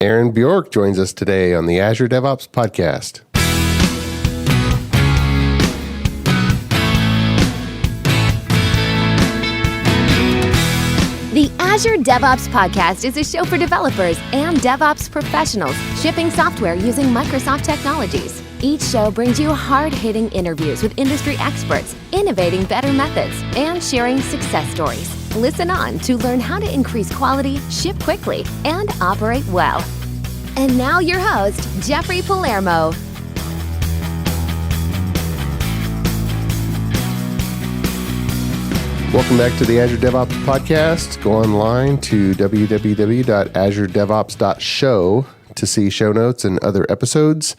Aaron Bjork joins us today on the Azure DevOps Podcast. The Azure DevOps Podcast is a show for developers and DevOps professionals shipping software using Microsoft technologies. Each show brings you hard-hitting interviews with industry experts, innovating better methods, and sharing success stories. Listen on to learn how to increase quality, ship quickly, and operate well. And now your host, Jeffrey Palermo. Welcome back to the Azure DevOps Podcast. Go online to www.azuredevops.show to see show notes and other episodes.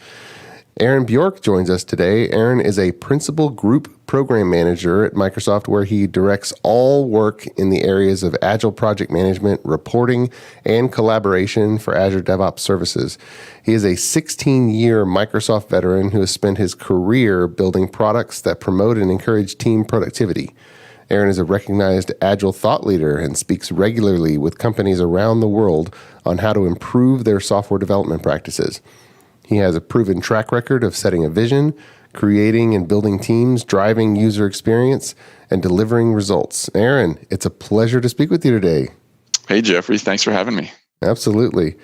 Aaron Bjork joins us today. Aaron is a principal group program manager at Microsoft, where he directs all work in the areas of Agile project management, reporting, and collaboration for Azure DevOps Services. He is a 16-year Microsoft veteran who has spent his career building products that promote and encourage team productivity. Aaron is a recognized Agile thought leader and speaks regularly with companies around the world on how to improve their software development practices. He has a proven track record of setting a vision, creating and building teams, driving user experience, and delivering results. Aaron, it's a pleasure to speak with you today. Hey, Jeffrey. Thanks for having me. Absolutely.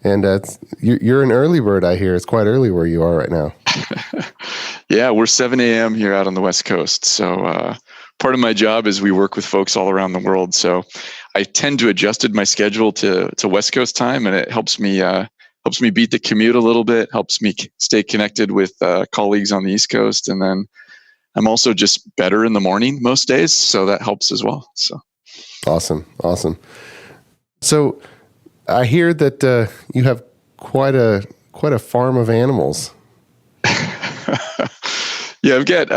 And you're an early bird, I hear. It's quite early where you are right now. Yeah, we're 7 a.m. here out on the West Coast. So part of my job is we work with folks all around the world. So I tend to adjust my schedule to West Coast time, and it helps me beat the commute a little bit, helps me stay connected with colleagues on the East Coast. And then I'm also just better in the morning most days, so that helps as well. So Awesome. So I hear that you have quite a farm of animals. Yeah, I've got,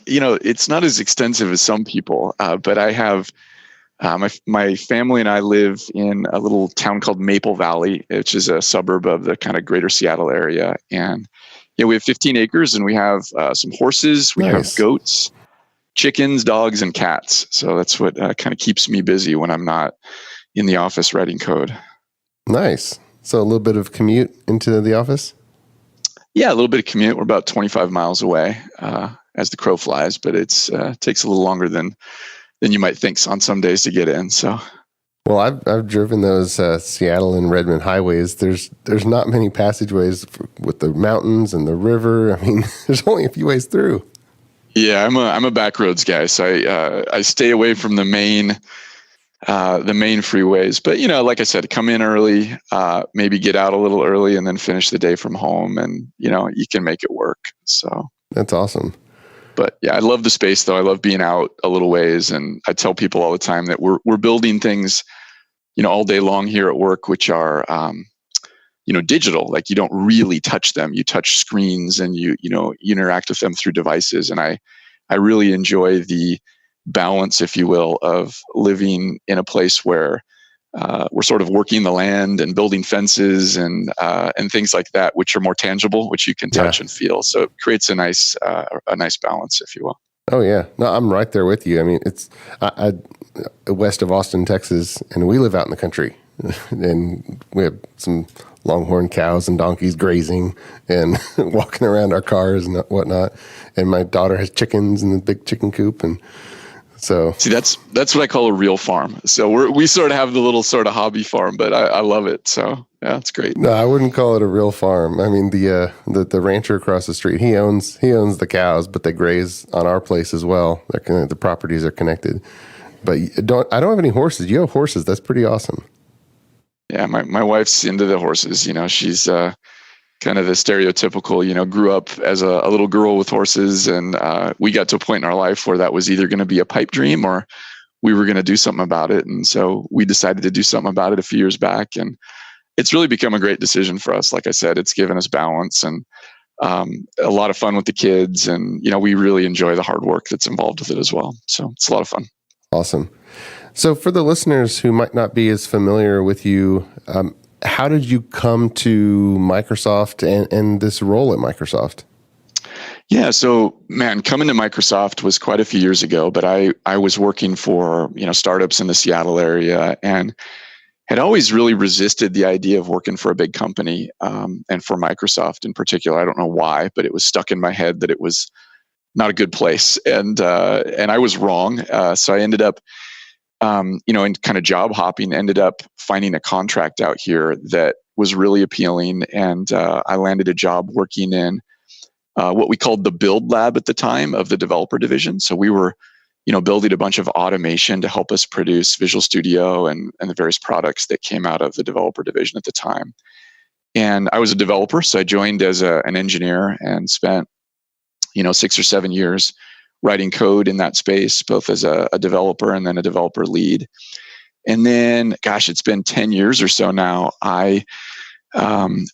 it's not as extensive as some people, but I have, my family and I live in a little town called Maple Valley, which is a suburb of the kind of greater Seattle area. And, we have 15 acres, and we have some horses, we have goats, chickens, dogs, and cats. So that's what kind of keeps me busy when I'm not in the office writing code. Nice. So a little bit of commute into the office? Yeah, a little bit of commute. We're about 25 miles away as the crow flies, but it's takes a little longer than you might think on some days to get in. So, well, I've driven those Seattle and Redmond highways. There's not many passageways with the mountains and the river. I mean, there's only a few ways through. Yeah, I'm a back roads guy, so I stay away from the main freeways. But like I said, come in early, maybe get out a little early, and then finish the day from home, and you can make it work. So that's awesome. But yeah, I love the space though. I love being out a little ways, and I tell people all the time that we're building things, all day long here at work, which are digital. Like, you don't really touch them. You touch screens, and you interact with them through devices. And I really enjoy the balance, if you will, of living in a place where we're sort of working the land and building fences and things like that, which are more tangible, which you can touch and feel. So it creates a nice balance, if you will. Oh yeah, no, I'm right there with you. I mean, it's west of Austin, Texas, and we live out in the country, and we have some longhorn cows and donkeys grazing and walking around our cars and whatnot. And my daughter has chickens in the big chicken coop, and so see, that's what I call a real farm. So we sort of have the little sort of hobby farm, but I love it. So yeah, it's great. No, I wouldn't call it a real farm. I mean, the rancher across the street, he owns the cows, but they graze on our place as well. The properties are connected. But I don't have any horses. You have horses. That's pretty awesome. Yeah, my wife's into the horses. She's kind of the stereotypical, grew up as a little girl with horses, and we got to a point in our life where that was either going to be a pipe dream or we were going to do something about it. And so we decided to do something about it a few years back, and it's really become a great decision for us. Like I said, it's given us balance and a lot of fun with the kids, and we really enjoy the hard work that's involved with it as well. So it's a lot of fun. Awesome. So for the listeners who might not be as familiar with you, how did you come to Microsoft and this role at Microsoft? Yeah, so coming to Microsoft was quite a few years ago, but I was working for startups in the Seattle area and had always really resisted the idea of working for a big company, and for Microsoft in particular. I don't know why, but it was stuck in my head that it was not a good place, and I was wrong. So I ended up, in kind of job hopping, ended up finding a contract out here that was really appealing, and I landed a job working in what we called the build lab at the time of the developer division. So we were, building a bunch of automation to help us produce Visual Studio and the various products that came out of the developer division at the time. And I was a developer, so I joined as an engineer and spent, 6 or 7 years writing code in that space, both as a developer and then a developer lead. And then, gosh, it's been 10 years or so now, I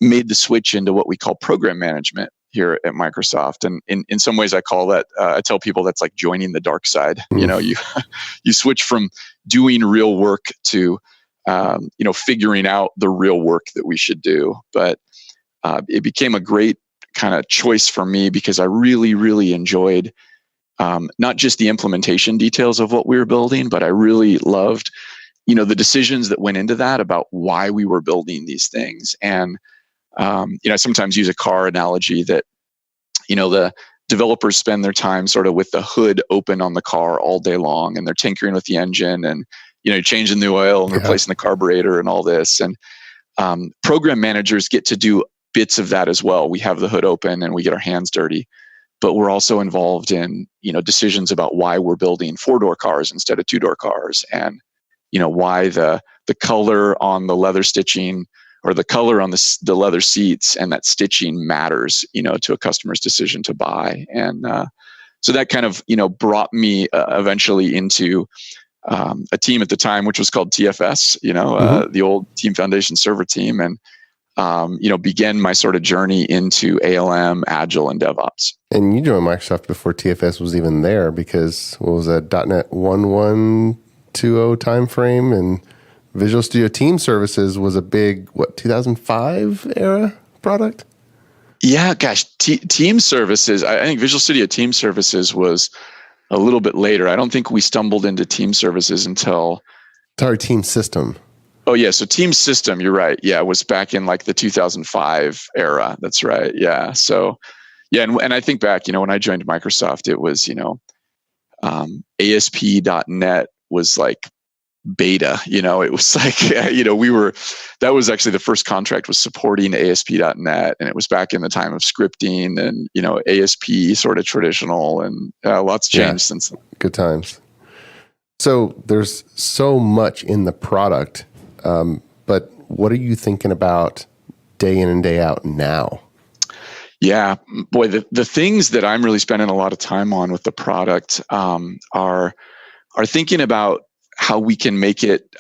made the switch into what we call program management here at Microsoft. And in some ways I call that, I tell people that's like joining the dark side. You switch from doing real work to, figuring out the real work that we should do. But it became a great kind of choice for me because I really, really enjoyed not just the implementation details of what we were building, but I really loved, the decisions that went into that about why we were building these things. And I sometimes use a car analogy that, the developers spend their time sort of with the hood open on the car all day long, and they're tinkering with the engine and, changing the oil and replacing the carburetor and all this. And program managers get to do bits of that as well. We have the hood open and we get our hands dirty, but we're also involved in, decisions about why we're building 4-door cars instead of 2-door cars, and, why the color on the leather stitching or the color on the leather seats and that stitching matters, to a customer's decision to buy. And so that kind of, brought me eventually into a team at the time, which was called TFS, the old Team Foundation Server team, and, began my sort of journey into ALM, Agile, and DevOps. And you joined Microsoft before TFS was even there, because what was that, .NET 1.1.20 timeframe, and Visual Studio Team Services was a big, 2005 era product? Yeah, gosh, Team Services, I think Visual Studio Team Services was a little bit later. I don't think we stumbled into Team Services until... Sorry, Team System. Oh, yeah, so Team System, you're right. Yeah, it was back in like the 2005 era. That's right, yeah. So, yeah, and I think back, when I joined Microsoft, it was, ASP.NET was like beta, it was like, that was actually the first contract was supporting ASP.NET, and it was back in the time of scripting and, ASP sort of traditional, and lots changed since then. Good times. So there's so much in the product, but what are you thinking about day in and day out now? Yeah, boy, the things that I'm really spending a lot of time on with the product are thinking about how we can make it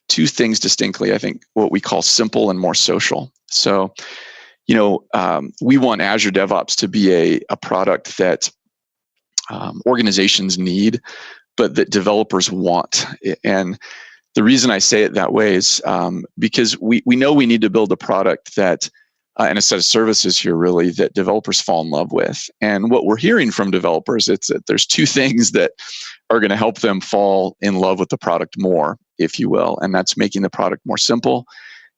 two things distinctly. I think what we call simple and more social. So, we want Azure DevOps to be a product that organizations need, but that developers want. And the reason I say it that way is because we know we need to build a product that, and a set of services here really, that developers fall in love with. And what we're hearing from developers, it's that there's two things that are going to help them fall in love with the product more, if you will. And that's making the product more simple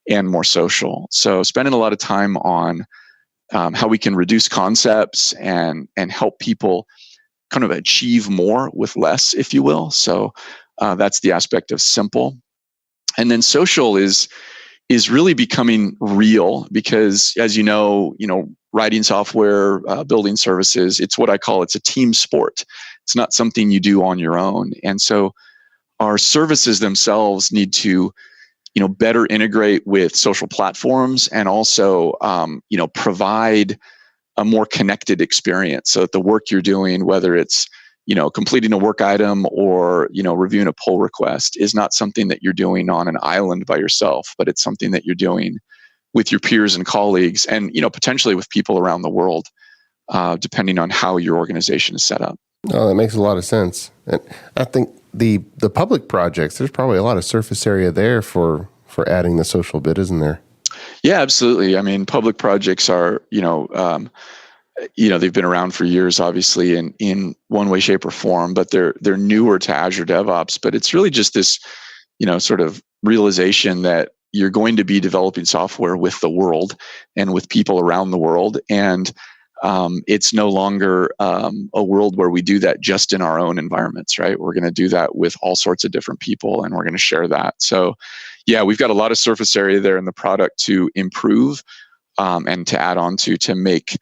and more social. So spending a lot of time on how we can reduce concepts and help people kind of achieve more with less, if you will. So that's the aspect of simple. And then social is really becoming real, because as you know, writing software, building services, it's a team sport. It's not something you do on your own. And so our services themselves need to, better integrate with social platforms, and also, provide a more connected experience, so that the work you're doing, whether it's, completing a work item or, reviewing a pull request, is not something that you're doing on an island by yourself, but it's something that you're doing with your peers and colleagues, and, potentially with people around the world, depending on how your organization is set up. Oh, that makes a lot of sense. And I think the public projects, there's probably a lot of surface area there for adding the social bit, isn't there? Yeah, absolutely. I mean, public projects are, they've been around for years, obviously, in one way, shape, or form, but they're newer to Azure DevOps. But it's really just this sort of realization that you're going to be developing software with the world and with people around the world. And it's no longer a world where we do that just in our own environments, right? We're going to do that with all sorts of different people, and we're going to share that. So yeah, we've got a lot of surface area there in the product to improve and to add on to make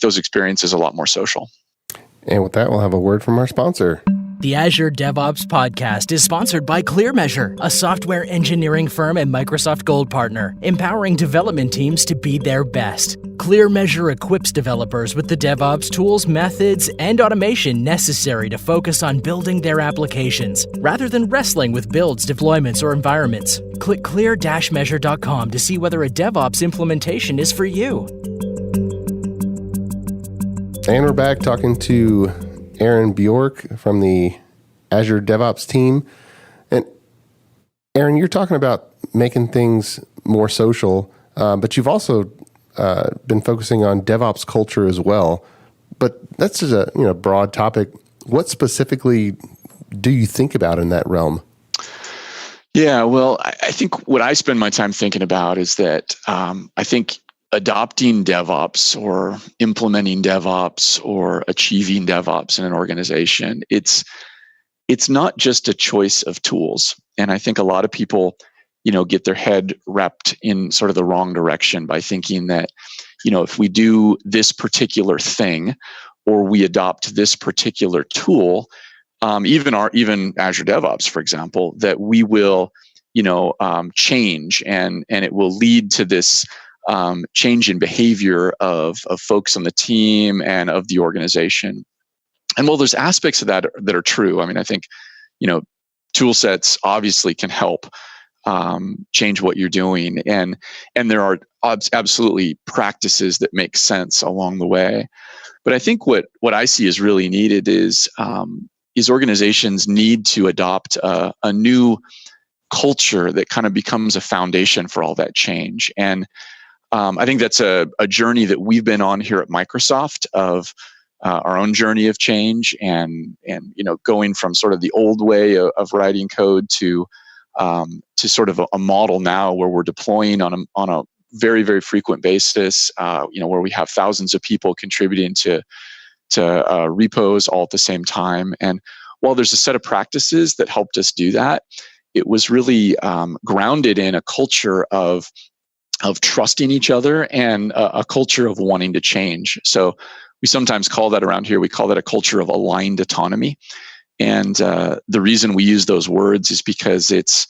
those experiences a lot more social. And with that, we'll have a word from our sponsor. The Azure DevOps Podcast is sponsored by ClearMeasure, a software engineering firm and Microsoft Gold partner, empowering development teams to be their best. ClearMeasure equips developers with the DevOps tools, methods, and automation necessary to focus on building their applications, rather than wrestling with builds, deployments, or environments. Click clear-measure.com to see whether a DevOps implementation is for you. And we're back talking to Aaron Bjork from the Azure DevOps team. And Aaron, you're talking about making things more social, but you've also been focusing on DevOps culture as well. But that's just a broad topic. What specifically do you think about in that realm? Yeah, well, I think what I spend my time thinking about is that I think adopting DevOps or implementing DevOps or achieving DevOps in an organization, it's not just a choice of tools. And I think a lot of people, get their head wrapped in sort of the wrong direction by thinking that, if we do this particular thing or we adopt this particular tool, even Azure DevOps, for example, that we will, change and it will lead to this change in behavior of folks on the team and of the organization. And while there's aspects of that are true, I mean, I think, tool sets obviously can help change what you're doing. And there are absolutely practices that make sense along the way. But I think what I see is really needed is organizations need to adopt a new culture that kind of becomes a foundation for all that change. And I think that's a journey that we've been on here at Microsoft of our own journey of change and going from sort of the old way of writing code to sort of a model now where we're deploying on a very, very frequent basis, where we have thousands of people contributing to repos all at the same time. And while there's a set of practices that helped us do that, it was really grounded in a culture of trusting each other and a culture of wanting to change. So we sometimes call that around here, we call that a culture of aligned autonomy. And the reason we use those words is because it's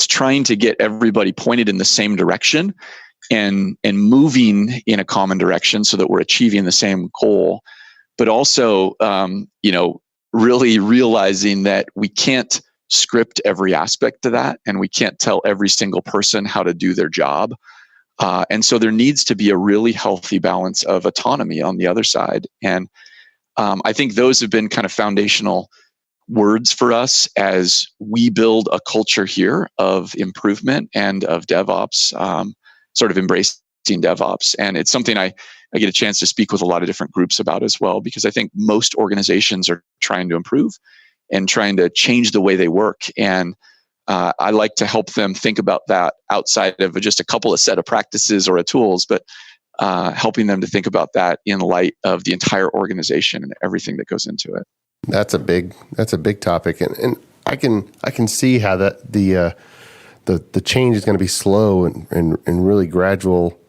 trying to get everybody pointed in the same direction and moving in a common direction so that we're achieving the same goal, but also, really realizing that we can't script every aspect of that, and we can't tell every single person how to do their job. And so there needs to be a really healthy balance of autonomy on the other side. And I think those have been kind of foundational words for us as we build a culture here of improvement and of DevOps, sort of embracing DevOps. And it's something I get a chance to speak with a lot of different groups about as well, because I think most organizations are trying to improve and trying to change the way they work. And I like to help them think about that outside of just a couple of set of practices or tools, but helping them to think about that in light of the entire organization and everything that goes into it. That's a big topic, and I can see how that the change is going to be slow and really gradual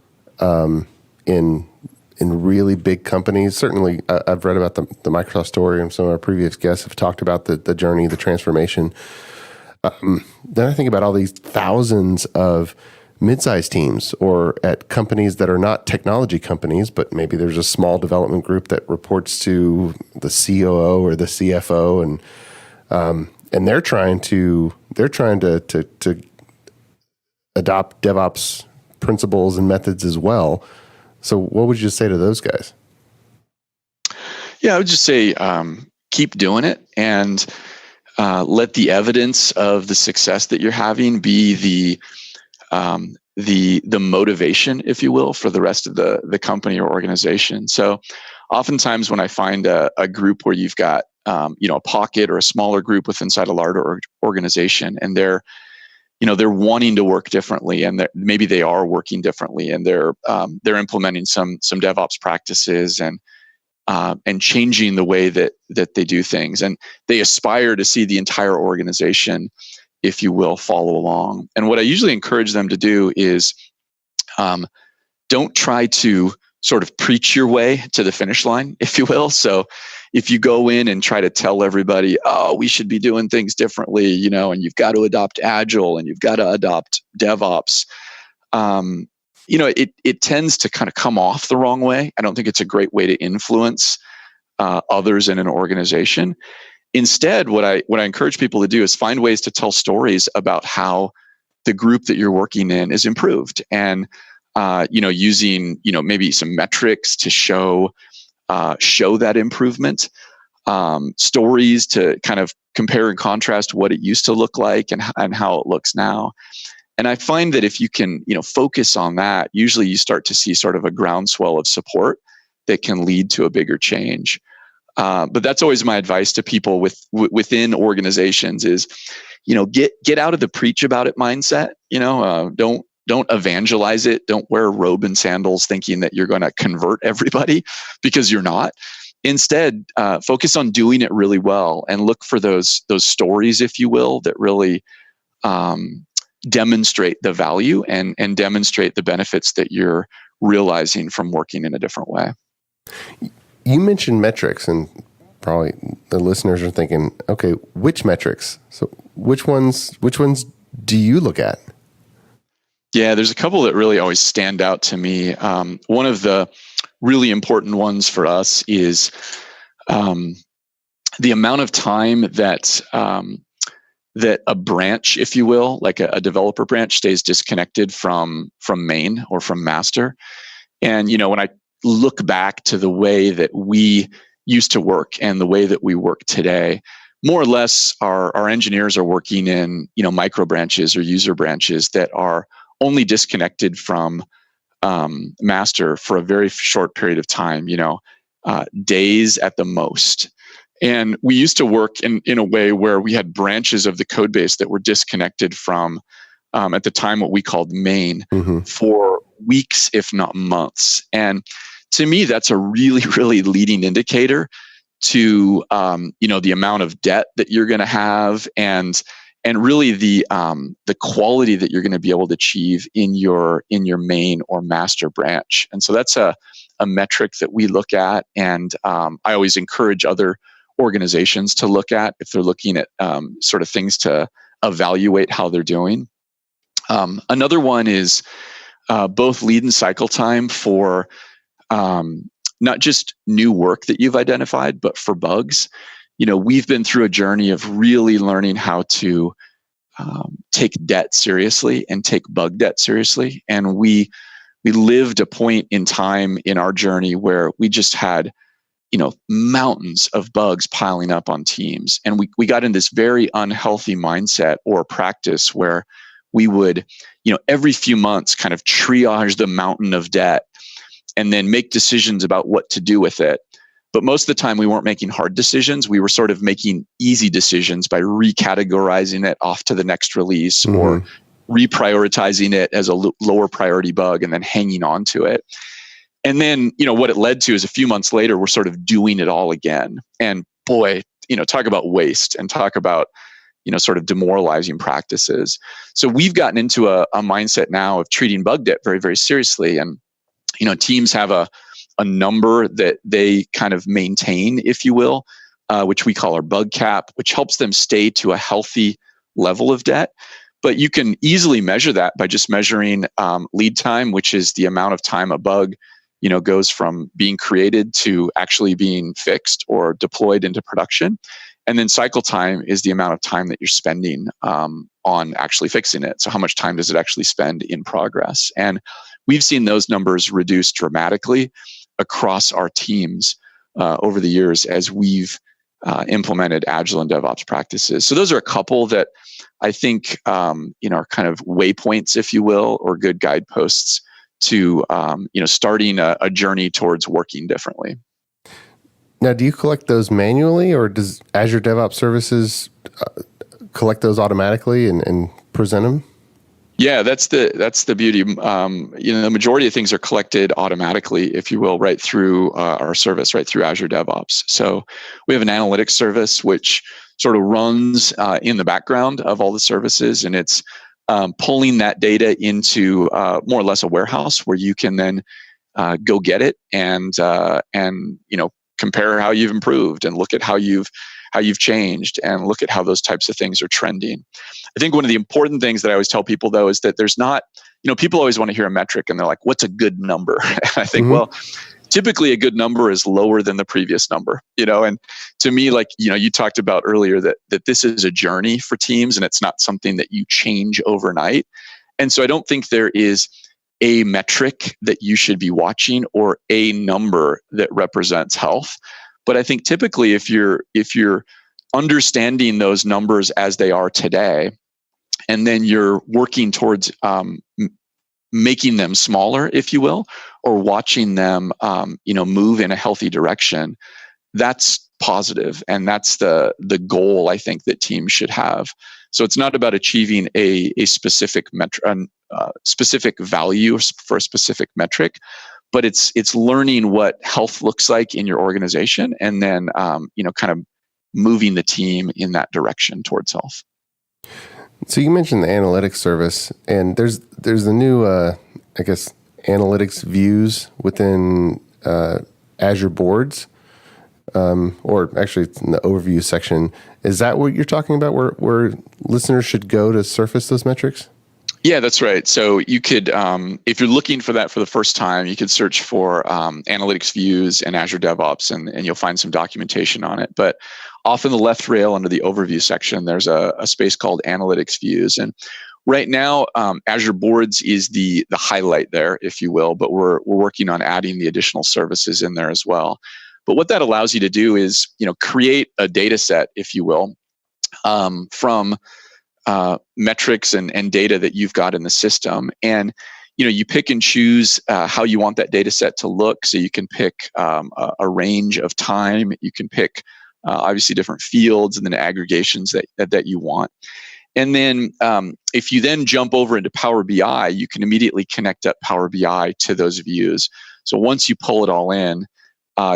in really big companies. Certainly, I've read about the Microsoft story, and some of our previous guests have talked about the journey, the transformation. Then I think about all these thousands of mid-sized teams or at companies that are not technology companies, but maybe there's a small development group that reports to the COO or the CFO, and they're trying to adopt DevOps principles and methods as well. So what would you say to those guys? Yeah, I would just say keep doing it and let the evidence of the success that you're having be the motivation, if you will, for the rest of the company or organization. So oftentimes when I find a group where you've got a pocket or a smaller group within inside a larger organization, and they're wanting to work differently, and maybe they are working differently, and they're implementing some DevOps practices and changing the way that they do things, and they aspire to see the entire organization, if you will, follow along. And what I usually encourage them to do is don't try to sort of preach your way to the finish line, if you will. So if you go in and try to tell everybody, oh, we should be doing things differently, and you've got to adopt Agile and you've got to adopt DevOps, it tends to kind of come off the wrong way. I don't think it's a great way to influence others in an organization. Instead, what I encourage people to do is find ways to tell stories about how the group that you're working in is improved, and using maybe some metrics to show that improvement, stories to kind of compare and contrast what it used to look like and how it looks now. And I find that if you can focus on that, usually you start to see sort of a groundswell of support that can lead to a bigger change. But that's always my advice to people within organizations is, get out of the preach about it mindset. Don't evangelize it. Don't wear a robe and sandals thinking that you're going to convert everybody, because you're not. Instead, focus on doing it really well and look for those stories, if you will, that really demonstrate the value and demonstrate the benefits that you're realizing from working in a different way. You mentioned metrics, and probably the listeners are thinking, okay, which metrics? So which ones do you look at? Yeah, there's a couple that really always stand out to me. One of the really important ones for us is the amount of time that a branch, if you will, like a developer branch, stays disconnected from main or from master. And when I look back to the way that we used to work and the way that we work today, more or less our engineers are working in micro branches or user branches that are only disconnected from master for a very short period of time, days at the most. And we used to work in a way where we had branches of the code base that were disconnected from, at the time, what we called main for weeks, if not months. And to me, that's a really, really leading indicator to, the amount of debt that you're going to have, and really the quality that you're going to be able to achieve in your main or master branch. And so that's a metric that we look at, and I always encourage other organizations to look at if they're looking at sort of things to evaluate how they're doing. Another one is both lead and cycle time for not just new work that you've identified, but for bugs. We've been through a journey of really learning how to take debt seriously and take bug debt seriously. And we lived a point in time in our journey where we just had, mountains of bugs piling up on teams. And we got in this very unhealthy mindset or practice where we would, every few months kind of triage the mountain of debt and then make decisions about what to do with it. But most of the time we weren't making hard decisions. We were sort of making easy decisions by recategorizing it off to the next release or reprioritizing it as a lower priority bug and then hanging on to it. And then, what it led to is a few months later, we're sort of doing it all again. And boy, talk about waste and talk about, sort of demoralizing practices. So we've gotten into a mindset now of treating bug debt very, very seriously. And, teams have a number that they kind of maintain, if you will, which we call our bug cap, which helps them stay to a healthy level of debt. But you can easily measure that by just measuring lead time, which is the amount of time a bug, goes from being created to actually being fixed or deployed into production. And then cycle time is the amount of time that you're spending on actually fixing it. So how much time does it actually spend in progress? And we've seen those numbers reduce dramatically across our teams over the years as we've implemented Agile and DevOps practices. So those are a couple that I think are kind of waypoints, if you will, or good guideposts to starting a journey towards working differently. Now, do you collect those manually, or does Azure DevOps Services collect those automatically and present them? Yeah, that's the beauty. The majority of things are collected automatically, if you will, right through our service, right through Azure DevOps. So we have an analytics service which sort of runs in the background of all the services, and it's pulling that data into more or less a warehouse where you can then go get it and compare how you've improved and look at how you've changed and look at how those types of things are trending. I think one of the important things that I always tell people, though, is that there's not, people always want to hear a metric and they're like, what's a good number? And I think, well, typically a good number is lower than the previous number, and to me, like, you talked about earlier that this is a journey for teams and it's not something that you change overnight. And so I don't think there is a metric that you should be watching or a number that represents health. But I think typically if you're understanding those numbers as they are today, and then you're working towards making them smaller, if you will, or watching them move in a healthy direction, that's positive. And that's the goal I think that teams should have. So it's not about achieving a specific specific value for a specific metric, but it's learning what health looks like in your organization, and then kind of moving the team in that direction towards health. So you mentioned the analytics service, and there's the new analytics views within Azure boards, or actually it's in the overview section. Is that what you're talking about, where listeners should go to surface those metrics? Yeah, that's right. So you could, if you're looking for that for the first time, you could search for analytics views and Azure DevOps, and you'll find some documentation on it. But off in the left rail under the overview section, there's a space called analytics views. And right now, Azure Boards is the highlight there, if you will, but we're working on adding the additional services in there as well. But what that allows you to do is, create a data set, if you will, from metrics and data that you've got in the system. And, you pick and choose how you want that data set to look. So you can pick a range of time. You can pick, obviously, different fields and then aggregations that you want. And then if you then jump over into Power BI, you can immediately connect up Power BI to those views. So once you pull it all in,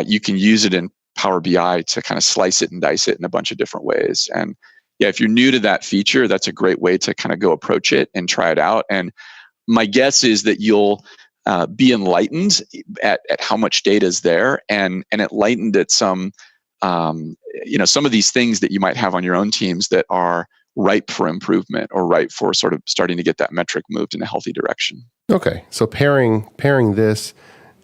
you can use it in Power BI to kind of slice it and dice it in a bunch of different ways. And yeah, if you're new to that feature, that's a great way to kind of go approach it and try it out. And my guess is that you'll be enlightened at how much data is there, and enlightened at some of these things that you might have on your own teams that are ripe for improvement or ripe for sort of starting to get that metric moved in a healthy direction. Okay, so pairing this.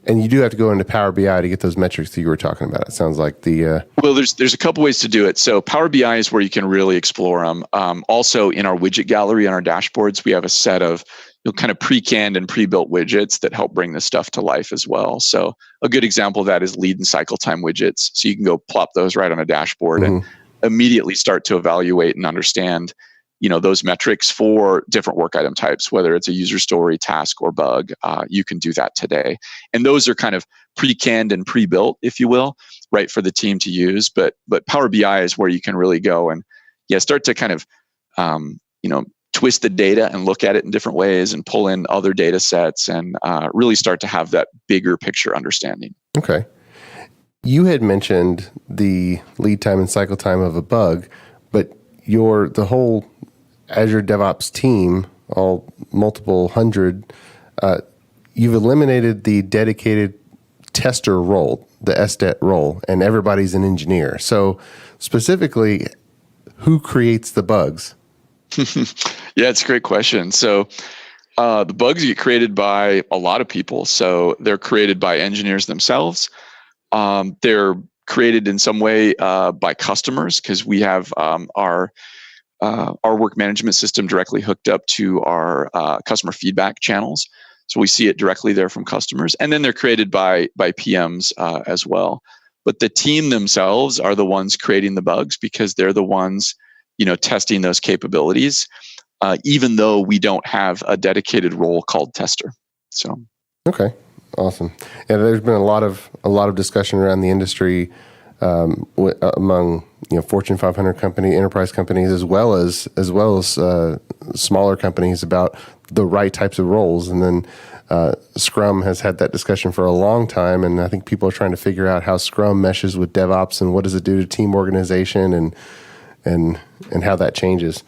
And you do have to go into Power BI to get those metrics that you were talking about. It sounds like Well, there's a couple ways to do it. So Power BI is where you can really explore them. Also, in our widget gallery on our dashboards, we have a set of kind of pre-canned and pre-built widgets that help bring this stuff to life as well. So a good example of that is lead and cycle time widgets. So you can go plop those right on a dashboard and immediately start to evaluate and understand those metrics for different work item types, whether it's a user story, task, or bug. You can do that today. And those are kind of pre-canned and pre-built, if you will, right, for the team to use. But Power BI is where you can really go and start to kind of twist the data and look at it in different ways and pull in other data sets and really start to have that bigger picture understanding. Okay. You had mentioned the lead time and cycle time of a bug, but the whole Azure DevOps team, all multiple hundred, you've eliminated the dedicated tester role, the SDET role, and everybody's an engineer. So specifically, who creates the bugs? Yeah, it's a great question. So the bugs get created by a lot of people. So they're created by engineers themselves. They're created in some way by customers, because we have our work management system directly hooked up to our customer feedback channels. So we see it directly there from customers. And then they're created by PMs as well. But the team themselves are the ones creating the bugs, because they're the ones testing those capabilities, even though we don't have a dedicated role called tester. So okay, awesome. Yeah, there's been a lot of discussion around the industry among Fortune 500 enterprise companies, as well as smaller companies about the right types of roles. And then Scrum has had that discussion for a long time, and I think people are trying to figure out how Scrum meshes with DevOps and what does it do to team organization and how that changes.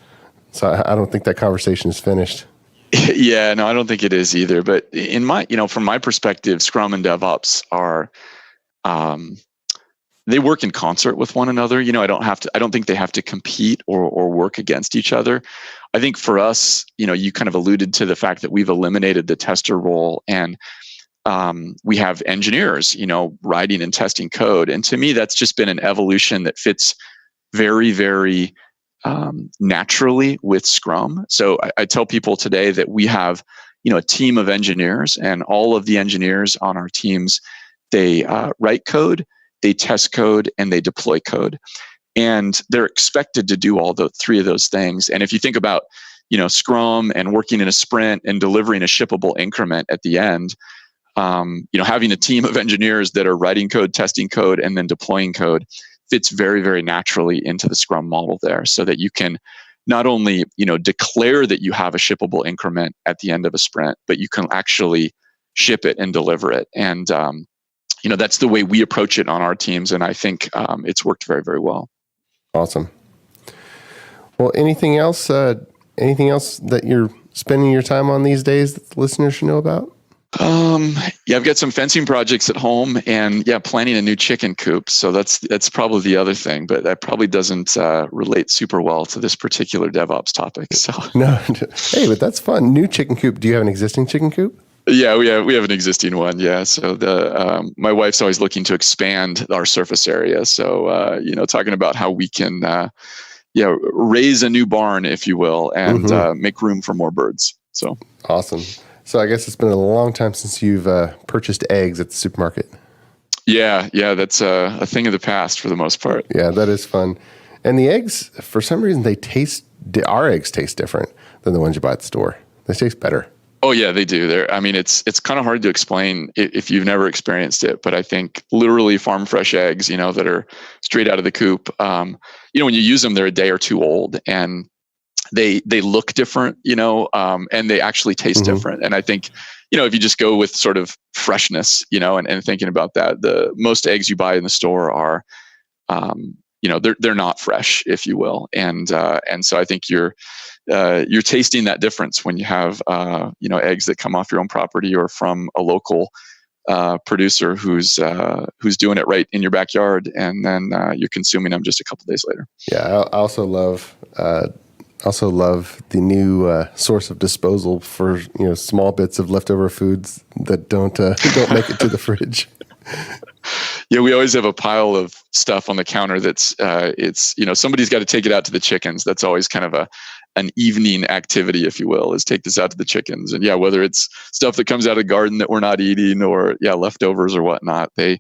So I don't think that conversation is finished. Yeah, no, I don't think it is either. But in my, from my perspective, Scrum and DevOps are, they work in concert with one another. I don't think they have to compete or work against each other. I think for us, you kind of alluded to the fact that we've eliminated the tester role, and we have engineers, writing and testing code. And to me, that's just been an evolution that fits very, very naturally with Scrum. So I tell people today that we have, a team of engineers, and all of the engineers on our teams, they write code, they test code, and they deploy code. And they're expected to do all the three of those things. And if you think about, Scrum and working in a sprint and delivering a shippable increment at the end, having a team of engineers that are writing code, testing code, and then deploying code fits very, very naturally into the Scrum model there, so that you can not only, declare that you have a shippable increment at the end of a sprint, but you can actually ship it and deliver it. And, that's the way we approach it on our teams. And I think it's worked very, very well. Awesome. Well, anything else that you're spending your time on these days that the listeners should know about? I've got some fencing projects at home, and planning a new chicken coop. So that's probably the other thing, but that probably doesn't relate super well to this particular DevOps topic. So no, hey, but that's fun. New chicken coop. Do you have an existing chicken coop? Yeah, we have an existing one. Yeah, so my wife's always looking to expand our surface area. So talking about how we can raise a new barn, if you will, and make room for more birds. So awesome. So I guess it's been a long time since you've purchased eggs at the supermarket. Yeah, that's a thing of the past for the most part. Yeah, that is fun. And the eggs, for some reason, our eggs taste different than the ones you buy at the store. They taste better. Oh yeah, they do. It's kind of hard to explain if you've never experienced it, but I think literally farm fresh eggs, that are straight out of the coop. When you use them, they're a day or two old, and they look different, and they actually taste different. And I think, if you just go with sort of freshness, and thinking about that, the most eggs you buy in the store are, they're not fresh, if you will. And so I think you're tasting that difference when you have, eggs that come off your own property or from a local producer who's doing it right in your backyard, and then you're consuming them just a couple days later. Yeah, I also love the new source of disposal for small bits of leftover foods that don't make it to the fridge. Yeah, we always have a pile of stuff on the counter that's somebody's got to take it out to the chickens. That's always kind of an evening activity, if you will, is take this out to the chickens. And whether it's stuff that comes out of the garden that we're not eating, or leftovers or whatnot, they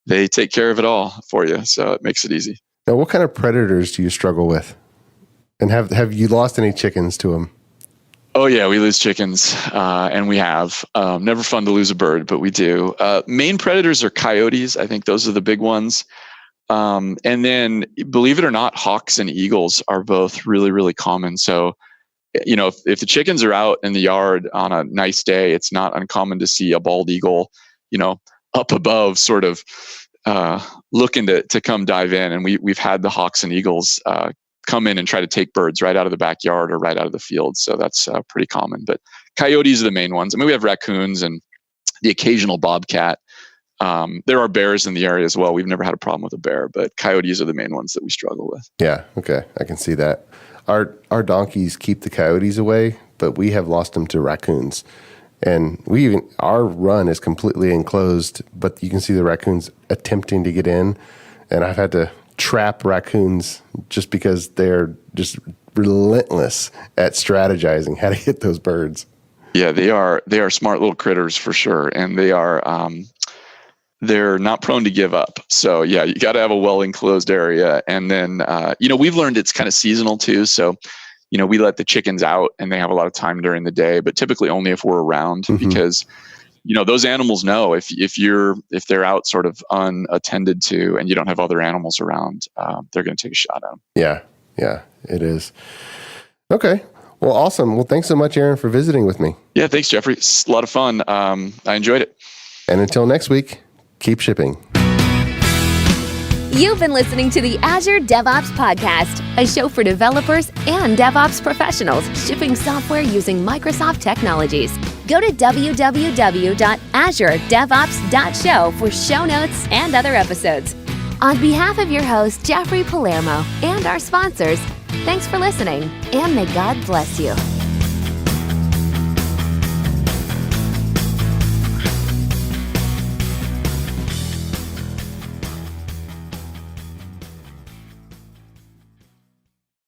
take care of it all for you. So it makes it easy. Now, what kind of predators do you struggle with? And have you lost any chickens to them? Oh yeah, we lose chickens, and we have. Never fun to lose a bird, but we do. Main predators are coyotes. I think those are the big ones. And then, believe it or not, hawks and eagles are both really, really common. So, if the chickens are out in the yard on a nice day, it's not uncommon to see a bald eagle, up above, sort of looking to come dive in. And we've had the hawks and eagles come in and try to take birds right out of the backyard or right out of the field. So that's pretty common. But coyotes are the main ones. I mean, we have raccoons and the occasional bobcat. There are bears in the area as well. We've never had a problem with a bear, but coyotes are the main ones that we struggle with. Yeah, okay. I can see that. Our donkeys keep the coyotes away, but we have lost them to raccoons. And our run is completely enclosed, but you can see the raccoons attempting to get in. And I've had to trap raccoons just because they're just relentless at strategizing how to hit those birds. Yeah, they are smart little critters for sure. And they're not prone to give up. So yeah, you got to have a well-enclosed area. And then, we've learned it's kind of seasonal too. So, we let the chickens out and they have a lot of time during the day, but typically only if we're around, because those animals know if they're out sort of unattended to and you don't have other animals around, they're going to take a shot at them. Yeah, it is. Okay. Well, awesome. Well, thanks so much, Aaron, for visiting with me. Yeah, thanks, Jeffrey. It's a lot of fun. I enjoyed it. And until next week, keep shipping. You've been listening to the Azure DevOps Podcast, a show for developers and DevOps professionals shipping software using Microsoft technologies. Go to www.azuredevops.show for show notes and other episodes. On behalf of your host, Jeffrey Palermo, and our sponsors, thanks for listening, and may God bless you.